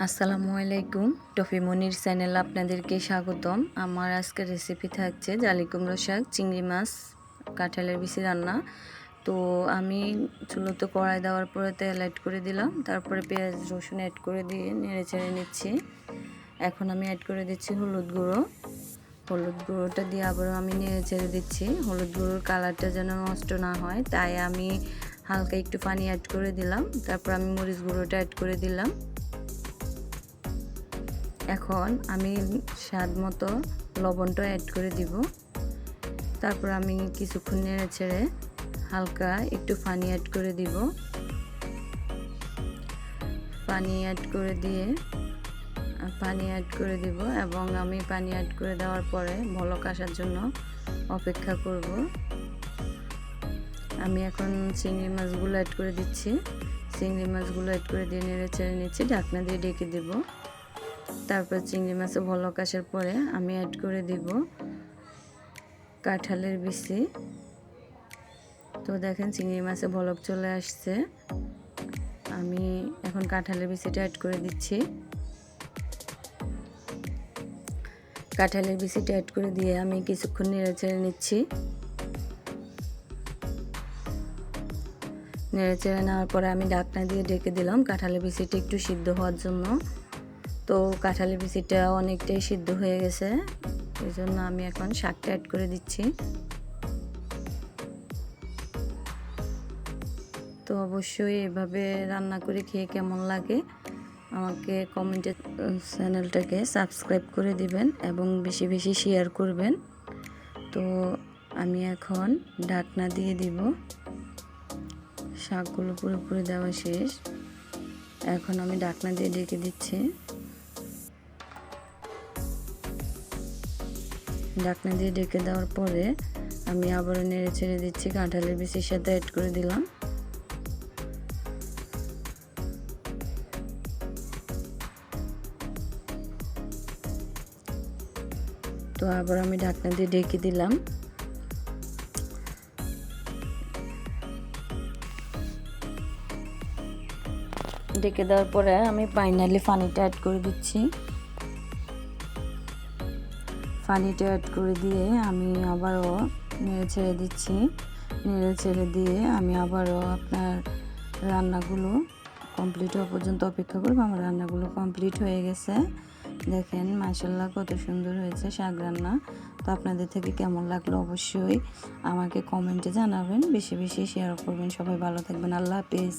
আসসালামু আলাইকুম। টফি মনির চ্যানেলে আপনাদেরকে স্বাগতম। আমার আজকের রেসিপি থাকছে জালি কুমড়ো শাক, চিংড়ি মাছ, কাঁঠালের বিচি রান্না। তো আমি চুলোতে কড়াই দেওয়ার পরে তেল অ্যাড করে দিলাম, তারপরে পেঁয়াজ রসুন অ্যাড করে দিয়ে নেড়ে চেড়ে নিচ্ছি। এখন আমি অ্যাড করে দিচ্ছি হলুদ গুঁড়ো। হলুদ গুঁড়োটা দিয়ে আবারও আমি নেড়ে চেড়ে দিচ্ছি। হলুদ গুঁড়োর কালারটা যেন নষ্ট না হয়, তাই আমি হালকা একটু পানি অ্যাড করে দিলাম। তারপর আমি মরিচ গুঁড়োটা অ্যাড করে দিলাম। এখন আমি স্বাদ মতো লবণটা অ্যাড করে দিব। তারপর আমি কিছুক্ষণ নেড়ে ছেড়ে হালকা একটু পানি অ্যাড করে দিব। পানি অ্যাড করে দিব এবং আমি পানি অ্যাড করে দেওয়ার পরে বলক আসার জন্য অপেক্ষা করব। আমি এখন চিংড়ি মাছগুলো অ্যাড করে দিচ্ছি। চিংড়ি মাছগুলো অ্যাড করে দিয়ে নেড়ে ছেড়ে নিচ্ছি, ঢাকনা দিয়ে ঢেকে দেব। তারপর চিংড়ি মাছে বলক আসার পরে আমি অ্যাড করে দিব কাঁঠালের বিচি। তো দেখেন চিংড়ি মাছে বলক চলে আসছে। আমি এখন কাঁঠালের বিচিটা অ্যাড করে দিচ্ছি। কাঁঠালের বিচিটা অ্যাড করে দিয়ে আমি কিছুক্ষণ নেড়ে চেড়ে নিচ্ছি। নেড়ে চেড়ে নেওয়ার পরে আমি ঢাকনা দিয়ে ঢেকে দিলাম কাঁঠালের বিচিটা একটু সিদ্ধ হওয়ার জন্য। তো কাঁঠালের বিচিটা অনেকটাই সিদ্ধ হয়ে গেছে, এই জন্য আমি এখন শাকটা অ্যাড করে দিচ্ছি। তো অবশ্যই এভাবে রান্না করে খেয়ে কেমন লাগে আমাকে কমেন্টে চ্যানেলটাকে সাবস্ক্রাইব করে দিবেন এবং বেশি বেশি শেয়ার করবেন। তো আমি এখন ঢাকনা দিয়ে দিব। শাকগুলো পুরোপুরি দেওয়া শেষ। এখন আমি ঢাকনা দিয়ে ঢেকে দিচ্ছি। ঢাকনা দিয়ে ঢেকে দেওয়ার পরে আমি আবারও নেড়ে ছেড়ে দিচ্ছি। কাঁঠালের বিচির সাথে অ্যাড করে দিলাম। তো আবার আমি ঢাকনা দিয়ে ঢেকে দিলাম। ঢেকে দেওয়ার পরে আমি ফাইনালি পানিটা অ্যাড করে দিচ্ছি। পানিটা অ্যাড করে দিয়ে আমি আবারও নেড়ে ছেড়ে দিচ্ছি। নেড়ে ছেড়ে দিয়ে আমি আবারও আপনার রান্নাগুলো কমপ্লিট হওয়া পর্যন্ত অপেক্ষা করব। আমার রান্নাগুলো কমপ্লিট হয়ে গেছে। দেখেন মাশাআল্লাহ কত সুন্দর হয়েছে শাক রান্না। তো আপনাদের থেকে কেমন লাগলো অবশ্যই আমাকে কমেন্টে জানাবেন, বেশি বেশি শেয়ার করবেন। সবাই ভালো থাকবেন। আল্লাহ হাফেজ।